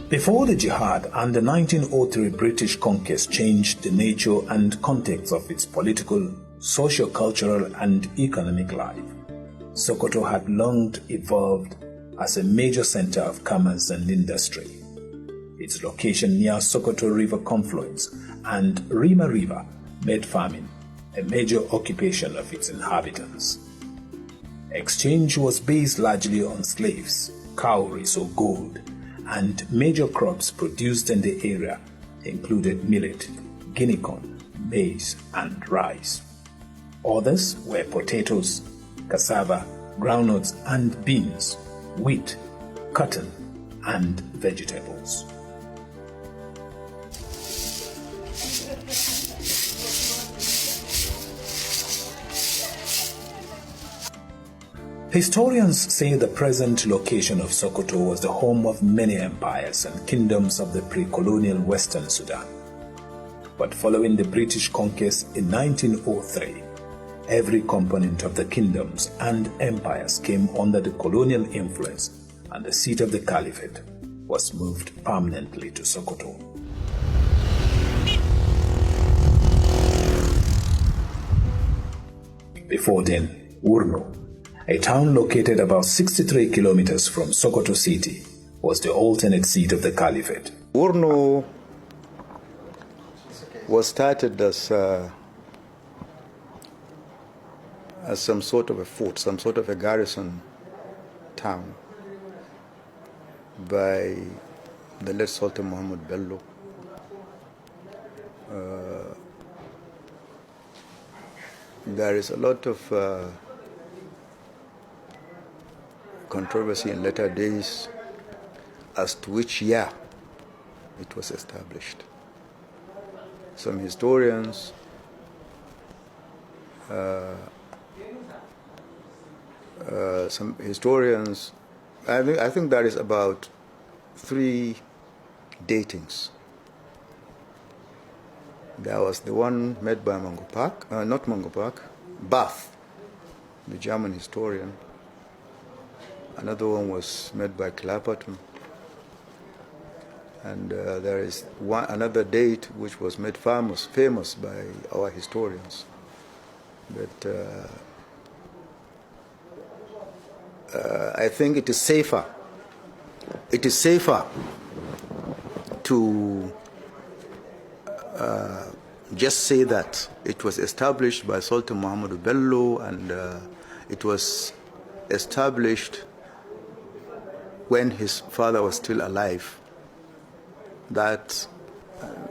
Before the jihad and the 1903 British conquest changed the nature and context of its political, socio-cultural and economic life, Sokoto had long evolved as a major center of commerce and industry. Its location near Sokoto River confluence and Rima River made farming a major occupation of its inhabitants. Exchange was based largely on slaves, cowries or gold, and major crops produced in the area included millet, guinea corn, maize, and rice. Others were potatoes, cassava, groundnuts and beans, wheat, cotton, and vegetables. Historians say the present location of Sokoto was the home of many empires and kingdoms of the pre-colonial Western Sudan. But following the British conquest in 1903, every component of the kingdoms and empires came under the colonial influence, and the seat of the caliphate was moved permanently to Sokoto. Before then, Wurno, a town located about 63 kilometers from Sokoto city, was the alternate seat of the caliphate. Wurno was started as some sort of a fort, some sort of a garrison town by the late Sultan Muhammad Bello. There is a lot of controversy in later days as to which year it was established. Some historians I think there is about 3 datings. There was the one made by Bath, the German historian. Another one was made by Clapperton. And there is another date which was made famous by our historians. But I think it is safer. It is safer to just say that it was established by Sultan Muhammad Bello, and it was established when his father was still alive. That,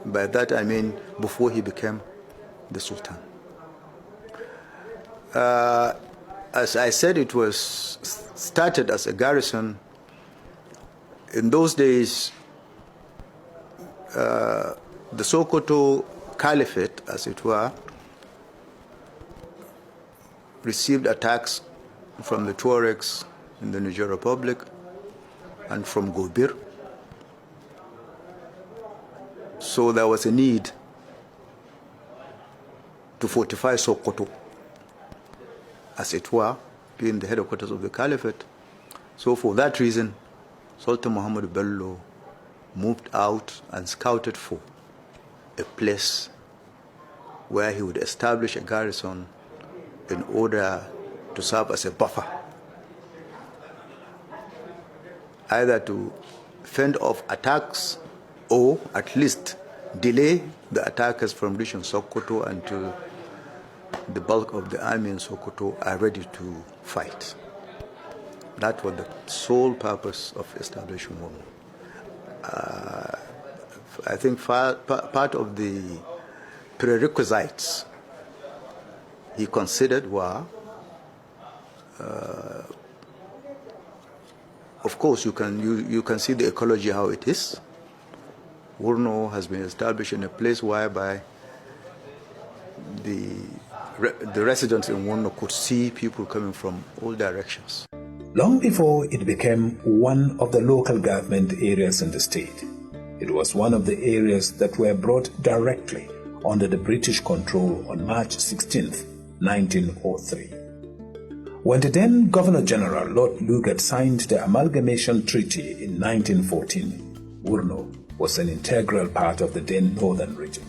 by that I mean before he became the Sultan. As I said, it was started as a garrison. In those days, the Sokoto Caliphate, as it were, received attacks from the Tuaregs in the Niger Republic and from Gobir. So there was a need to fortify Sokoto, as it were, being the headquarters of the Caliphate. So for that reason, Sultan Muhammad Bello moved out and scouted for a place where he would establish a garrison in order to serve as a buffer, either to fend off attacks or at least delay the attackers from reaching Sokoto until the bulk of the army in Sokoto are ready to fight. That was the sole purpose of establishing Wurno. I think part of the prerequisites he considered were, of course, you can see the ecology how it is. Wurno has been established in a place whereby the residents in Wurno could see people coming from all directions. Long before it became one of the local government areas in the state, it was one of the areas that were brought directly under the British control on March 16, 1903. When the then Governor General Lord Lugard signed the Amalgamation Treaty in 1914, Wurno was an integral part of the then northern region.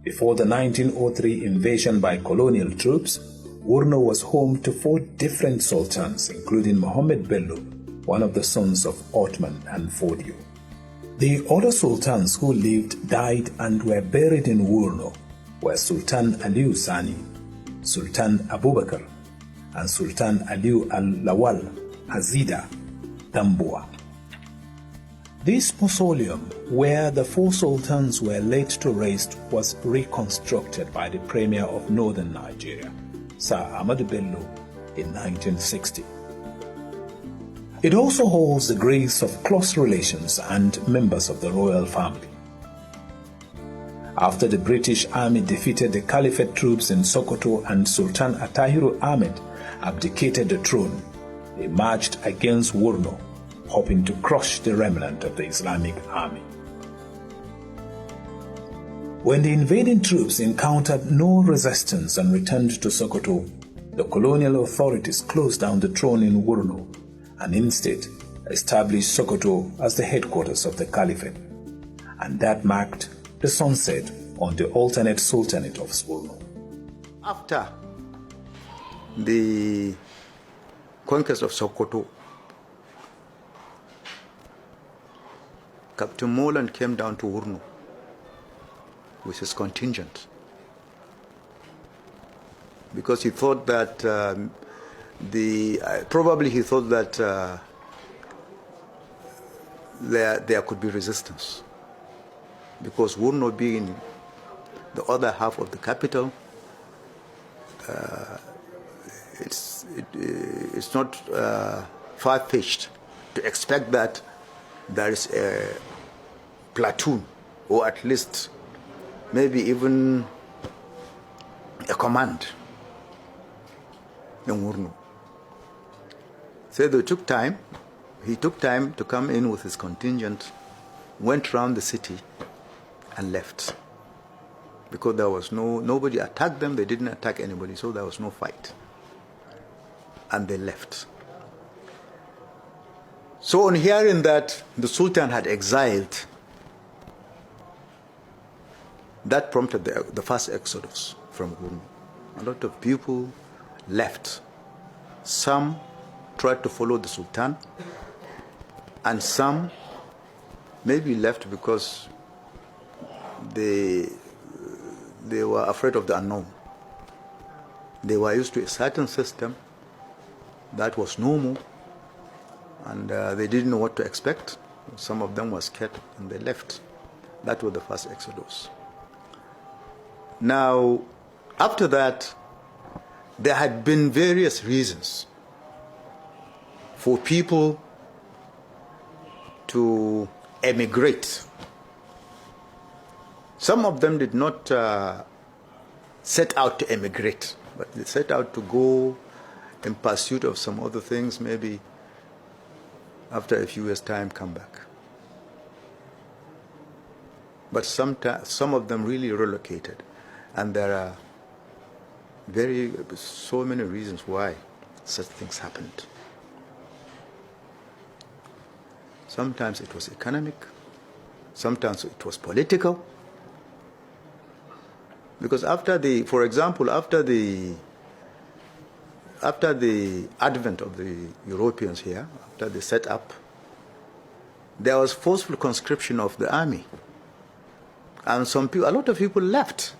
Before the 1903 invasion by colonial troops, Wurno was home to 4 different sultans, including Muhammad Bello, one of the sons of Othman and Fodio. The other sultans who lived, died, and were buried in Wurno were Sultan Aliu Sani, Sultan Abubakar, and Sultan Aliu al-Lawal Hazida Damboa. This mausoleum, where the 4 sultans were laid to rest, was reconstructed by the Premier of Northern Nigeria, Sir Ahmadu Bello, in 1960. It also holds the graves of close relations and members of the royal family. After the British Army defeated the Caliphate troops in Sokoto and Sultan Atahiru Ahmed abdicated the throne, they marched against Wurno, hoping to crush the remnant of the Islamic army. When the invading troops encountered no resistance and returned to Sokoto, the colonial authorities closed down the throne in Wurno and instead established Sokoto as the headquarters of the Caliphate, and that marked the sunset on the alternate Sultanate of Wurno. After the conquest of Sokoto, Captain Moreland came down to Wurno with his contingent because he thought that probably he thought that there could be resistance, because Wurno being the other half of the capital, it's not far-fetched to expect that there is a platoon, or at least maybe even a command in Wurno. So he took time to come in with his contingent, went around the city and left. Because there was nobody attacked them, they didn't attack anybody, so there was no fight. And they left. So on hearing that the Sultan had exiled, that prompted the first exodus from Wurno. A lot of people left. Some tried to follow the Sultan, and some maybe left because they were afraid of the unknown. They were used to a certain system that was normal, and they didn't know what to expect. Some of them were scared and they left. That was the first exodus. Now, after that, there had been various reasons for people to emigrate. Some of them did not set out to emigrate, but they set out to go in pursuit of some other things, maybe after a few years' time come back. But some of them really relocated, and there are so many reasons why such things happened. Sometimes it was economic, sometimes it was political. Because for example, after the advent of the Europeans here, after they set up, there was forceful conscription of the army. And a lot of people left.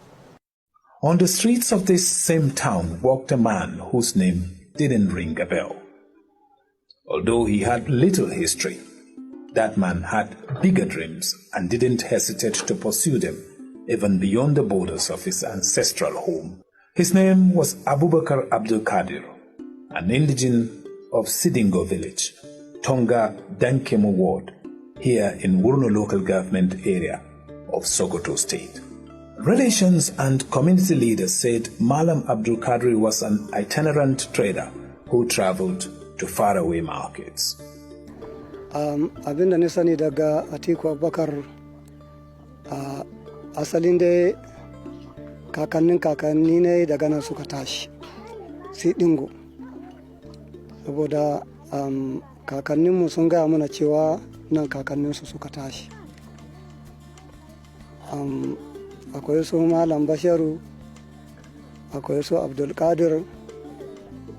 On the streets of this same town walked a man whose name didn't ring a bell. Although he had little history, that man had bigger dreams and didn't hesitate to pursue them, even beyond the borders of his ancestral home. His name was Abubakar Abdul-Kadir, an indigene of Sidingo village, Tonga Dankemo ward, here in Wurno local government area of Sokoto state. Relations and community leaders said Malam Abdul-Kadir was an itinerant trader who traveled to faraway markets. Abinda nisani daga Atiku Abubakar asalin dai kakanni ne daga nan suka tashi Sidingo, saboda kakanninmu sun gaya mana cewa nan kakanninsu suka tashi. Akwai su Malam Basharu, akwai su Abdulkadir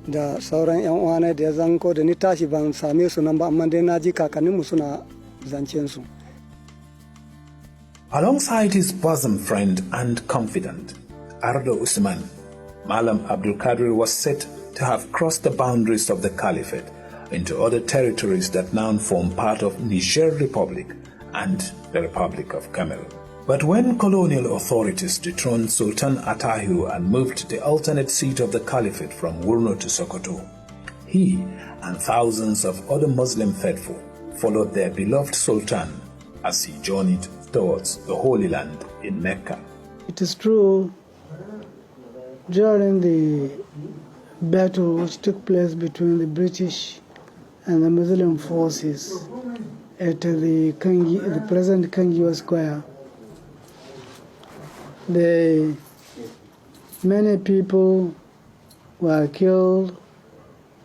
da sauran 'yan uwana da ya zanko da ni tashi ban same su nan ba, amma dai na ji kakanninmu suna zancen su. Alongside his bosom friend and confidant, Ardo Usman, Malam Abdulkadir was said to have crossed the boundaries of the Caliphate into other territories that now form part of Niger Republic and the Republic of Cameroon. But when colonial authorities dethroned Sultan Atahiru and moved the alternate seat of the Caliphate from Wurno to Sokoto, he and thousands of other Muslim faithful followed their beloved Sultan as he journeyed towards the Holy Land in Mecca. It is true, during the battle which took place between the British and the Muslim forces at the present Kangiwa Square, many people were killed,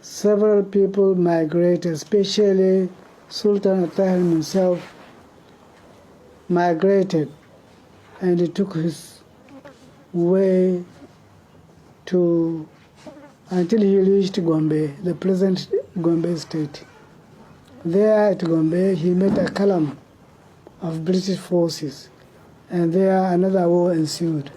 several people migrated, especially Sultan Atahir himself migrated, and he took his way until he reached Gombe, the present Gombe state. There at Gombe, he met a column of British forces, and there another war ensued,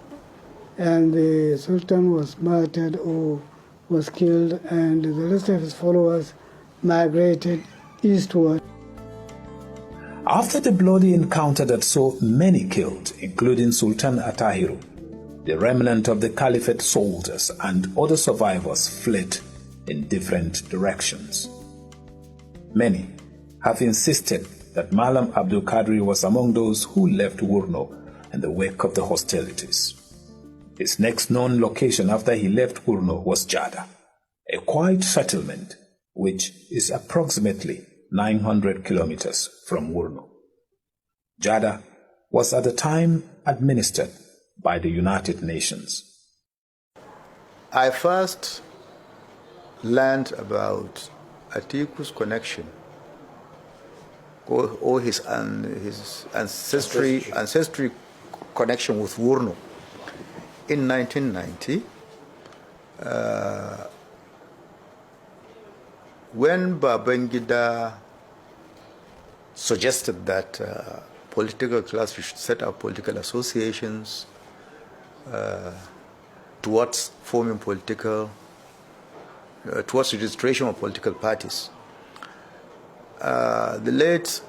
and the Sultan was martyred or was killed, and the rest of his followers migrated eastward. After the bloody encounter that saw many killed, including Sultan Atahiru, the remnant of the Caliphate soldiers and other survivors fled in different directions. Many have insisted that Malam Abdul Qadri was among those who left Wurno in the wake of the hostilities. His next known location after he left Wurno was Jada, a quiet settlement which is approximately 900 kilometers from Wurno. Jada was at the time administered by the United Nations. I first learned about Atiku's connection or his ancestry connection with Wurno in 1990 when Babangida suggested that political class should set up political associations towards forming towards registration of political parties. The late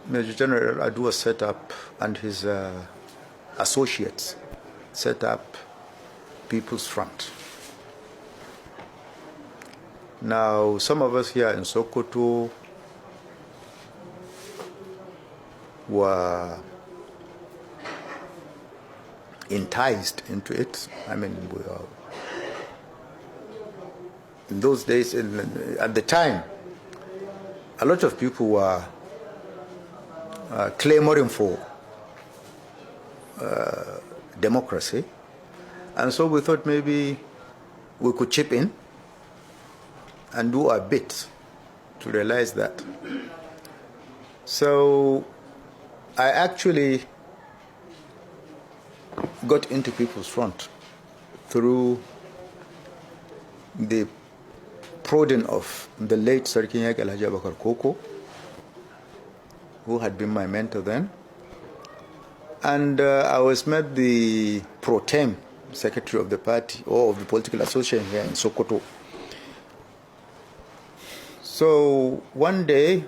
Major General Adua set up, and his associates set up People's Front. Now, some of us here in Sokoto were enticed into it. I mean, in those days, at the time, a lot of people were clamoring for democracy, and so we thought maybe we could chip in and do a bit to realize that. So I actually got into People's Front through the prodding of the late Sarkinyak Alhaji Abubakar Koko, who had been my mentor then. And I was made the pro tem secretary of the party or of the political association here in Sokoto. So one day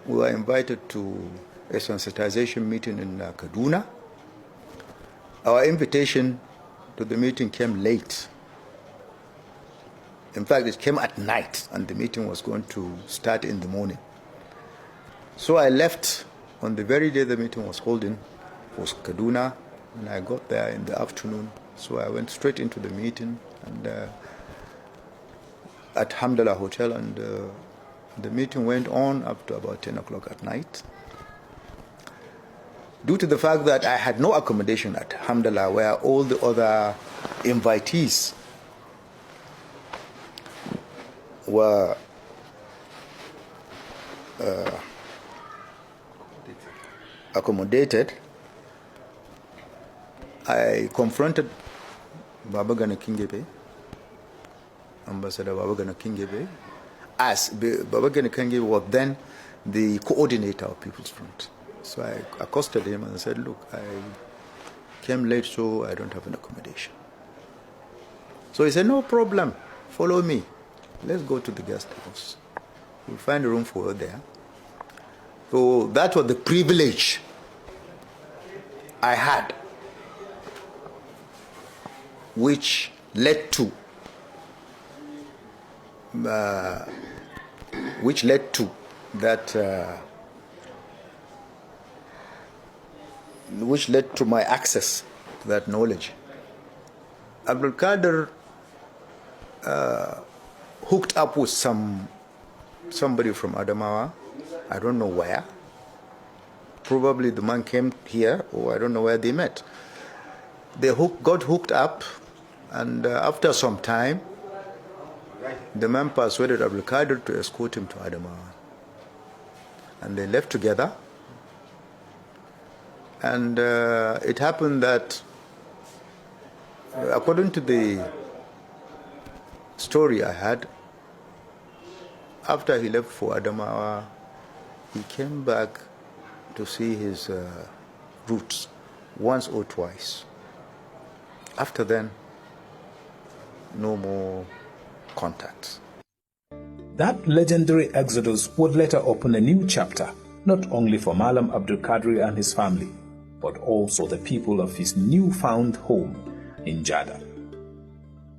we were invited to a sensitization meeting in Kaduna. Our invitation to the meeting came late. In fact, it came at night, and the meeting was going to start in the morning. So I left on the very day the meeting was holding, was Kaduna, and I got there in the afternoon. So I went straight into the meeting and at Hamdallah Hotel, and the meeting went on up to about 10 o'clock at night. Due to the fact that I had no accommodation at Hamdallah, where all the other invitees were accommodated, I confronted Babagana Kingibe, Ambassador Babagana Kingibe, as Babagana Kingibe was then the coordinator of People's Front. So I accosted him and said, look, I came late, so I don't have an accommodation. So he said, no problem, follow me. Let's go to the guest house. We'll find a room for her there. So that was the privilege I had, which led to my access to that knowledge. Abukakar hooked up with somebody from Adamawa, I don't know where. Probably the man came here, or I don't know where they met. They got hooked up, and after some time, the man persuaded Abukakar to escort him to Adamawa. And they left together. And it happened that, according to the story I had, after he left for Adamawa, he came back to see his roots once or twice. After then, no more contacts. That legendary exodus would later open a new chapter, not only for Malam Abdul Qadri and his family, but also the people of his newfound home in Jada.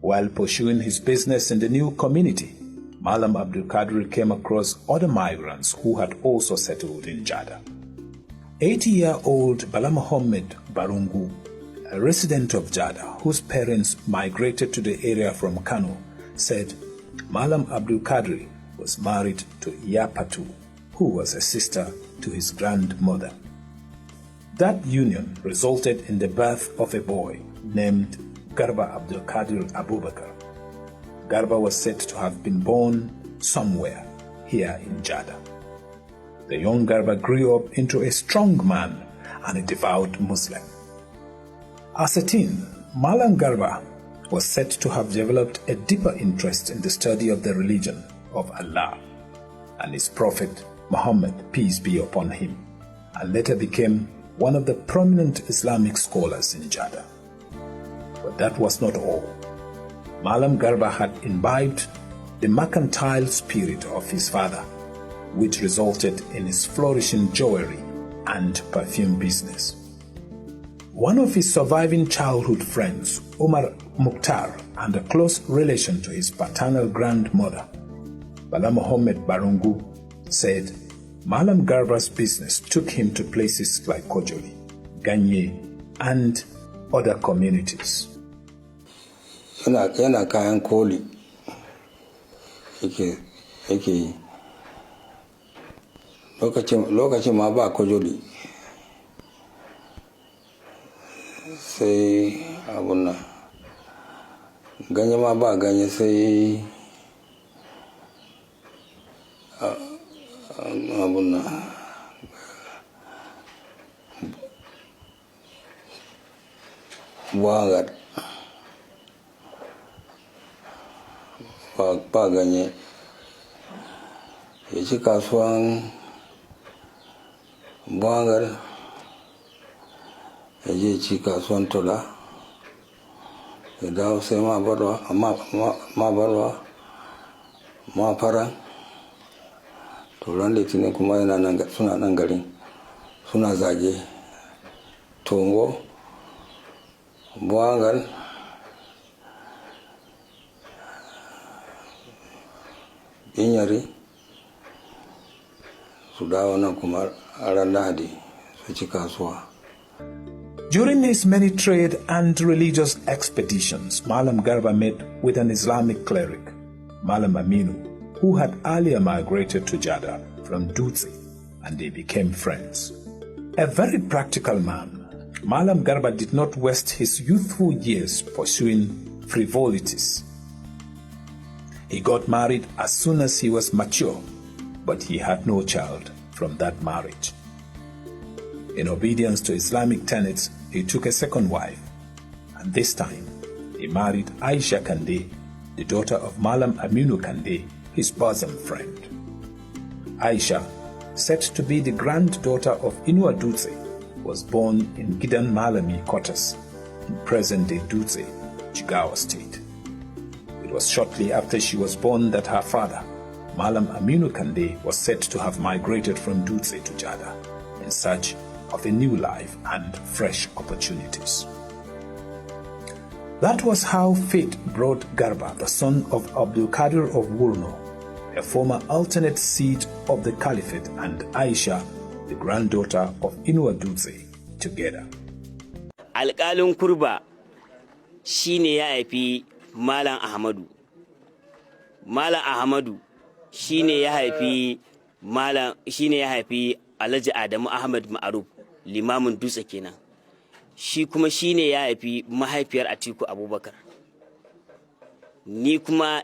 While pursuing his business in the new community, Malam Abdul Qadri came across other migrants who had also settled in Jada. 80-year-old Bala Muhammad Barungu, a resident of Jada whose parents migrated to the area from Kano, said Malam Abdul Qadri was married to Yapatu, who was a sister to his grandmother. That union resulted in the birth of a boy named Garba Abdul Qadir Abubakar. Garba was said to have been born somewhere here in Jada. The young Garba grew up into a strong man and a devout Muslim. As a teen, Malam Garba was said to have developed a deeper interest in the study of the religion of Allah and his prophet Muhammad, peace be upon him, and later became one of the prominent Islamic scholars in Jada. But that was not all. Malam Garba had imbibed the mercantile spirit of his father, which resulted in his flourishing jewelry and perfume business. One of his surviving childhood friends, Umar Mukhtar, and a close relation to his paternal grandmother, Bala Muhammad Barungu, said Malam Garba's business took him to places like Kojoli, Ganye, and other communities. Yana kayan koli yake yi. Lokacin ma ba Kojoli, sai abun nan ganye ma ba ganye, sai abun nan buwangar ba ganye, ya ci kasuwan buwangar, ya je ci kasuwan Tola, ya dawo sai ma barwa ma fara. Turan litinin kuma suna nan garin, suna zage Tongo, Buwangal, Binyari, su dawo nan kuma a ran Lahadi su ci kasuwa. During his many trade and religious expeditions, Malam Garba met with an Islamic cleric, Malam Aminu, who had earlier migrated to Jada from Dutse, and they became friends. A very practical man, Malam Garba did not waste his youthful years pursuing frivolities. He got married as soon as he was mature, but he had no child from that marriage. In obedience to Islamic tenets, he took a second wife, and this time he married Aisha Kande, the daughter of Malam Aminu Kande, his bosom friend. Aisha, said to be the granddaughter of Inua Dutse, was born in Gidan Malami quarters in present-day Dutse, Jigawa State. It was shortly after she was born that her father, Malam Aminu Kande, was said to have migrated from Dutse to Jada in search of a new life and fresh opportunities. That was how fate brought Garba, the son of Abukakar of Wurno, a former alternate seat of the Caliphate, and Aisha, the granddaughter of Inua Dutse, together. Alƙalin Kurba shine ya haifi Malam Ahmadu. Malam Ahmadu shine ya haifi Alhaji Adamu Ahmad Ma'aruf, limamin Dutse kenan. Shi kuma shine ya haifi mahaifiyar Atiku Abubakar. Ni kuma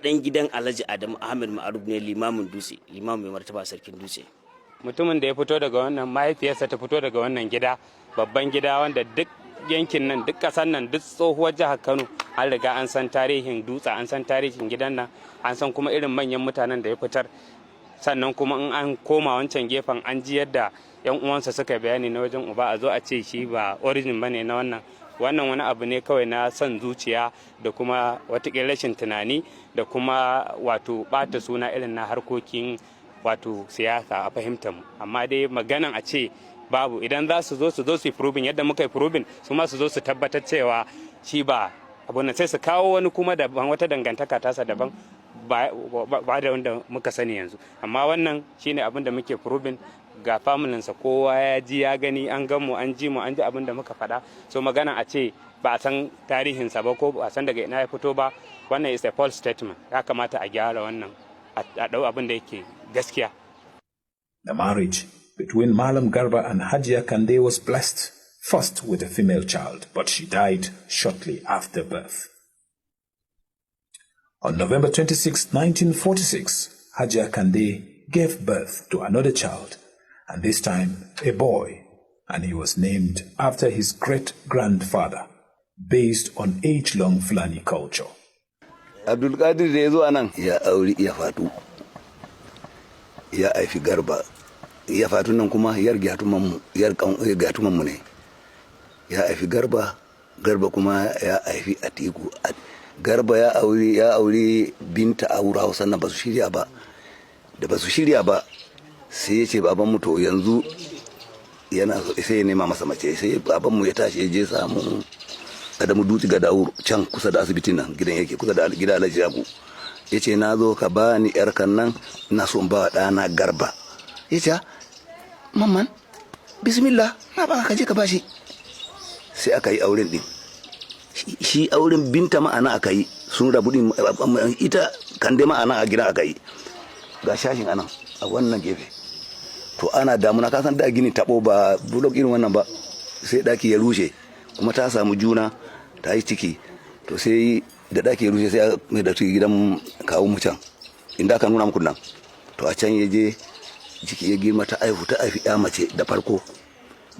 dan gidan Alhaji Adamu Ahmad Ma'aruf ne, limamin Dutse, limamin mai martaba sarkin Dutse. Mutumin da ya fito daga wannan, mahaifiyarsa ta fito daga wannan gida, babban gida wanda duk yankin nan, duk kasan nan, duk tsohuwar jihar Kano an riga an san tarihin Dutse, an san tarihin gidan nan, an san kuma irin manyan mutanen da ya fitar. Sannan kuma in an koma wancan gefen an ji yadda yan uwansa suka bayani na wajen uba, a zo a ce shi ba origin bane na wannan wani abu ne kawai na son zuciya da kuma watakila rashin tunani da kuma wato bata suna irin na harkokin wato siyasa a fahimtar mu. Amma dai maganan a ce babu, idan za su zo su yi proving yadda muka yi proving, su ma su zo su tabbatar cewa shi ba abu nan, sai su kawo wani kuma daban, wata dangantaka tasa daban ba da wanda muka sani yanzu. Amma wannan shine abin da muke proving ga familinsa, kowa ya ji ya gani, an gan mu, an ji abin da muka faɗa. So magana a ce ba a san tarihinsa ba ko ba a san daga ina ya fito ba, wannan is a false statement. Ya kamata a gyara wannan, a ɗau abin da yake gaskiya. The marriage between Malam Garba and Hajia Kande was blessed, first with a female child, but she died shortly after birth. On November 26, 1946, Hajia Kande gave birth to another child, and this time a boy, and he was named after his great-grandfather, based on age-long Fulani culture. Abdulkadir da ya zo anan ya auri iya fatu, ya haifi Garba. Ya fatu nan kuma yar gatumanmu ne. Ya haifi Garba kuma ya haifi Atiku. Garba ya auri binta aura Hausa na basu shirya ba. Da basu shirya ba sai ya ce babanmu to yanzu yana sai ya nema masa mace, sai babanmu ya tashi ya je samu Adamu Dutse ga Dawur can kusa da asibitin nan gidan yake kusa da gidan Alhaji Yaku. Ya ce na zo ka bani yar kan nan ina so in ba ɗana Garba. Ya ce mamman bismillah na ba ka je ka bashi. Sai aka yi auren din. Shi auren binta ma'ana aka yi, sun rabu din, ita Kande ma'ana a gida aka yi. Ga shashin anan a wannan gefe. To ana damuna, ka san da gini tabo ba bulok irin wannan ba, sai daki ya rushe kuma ta samu juna, ta yi ciki. To sai da daki ya rushe sai mai da gidan kawo mu can inda aka nuna muku nan. To a can ya je ciki ya girma, ta aifi ya mace da farko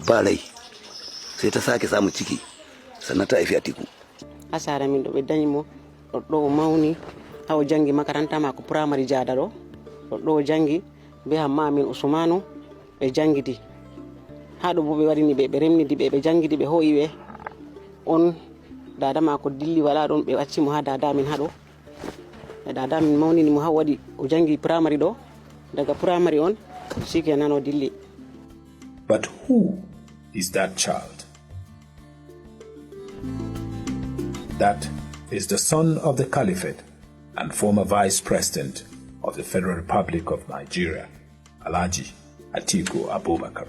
ba rai, sai ta sake samun ciki sannan ta haifi Atiku. Asara min do be dañi mo do mawni haw jangi makaranta mako primary jada do jangi be hamma min Usmanu be jangidi hado bo be warini be remnidi be jangidi be hoyi on dada mako dilli wala don be wacci mo ha dada min hado dada min mawni ni mo ha wadi o jangi primary do, daga primary on shikenan o dilli. But who is that child? That is the son of the Caliphate and former Vice President of the Federal Republic of Nigeria, Alhaji Atiku Abubakar.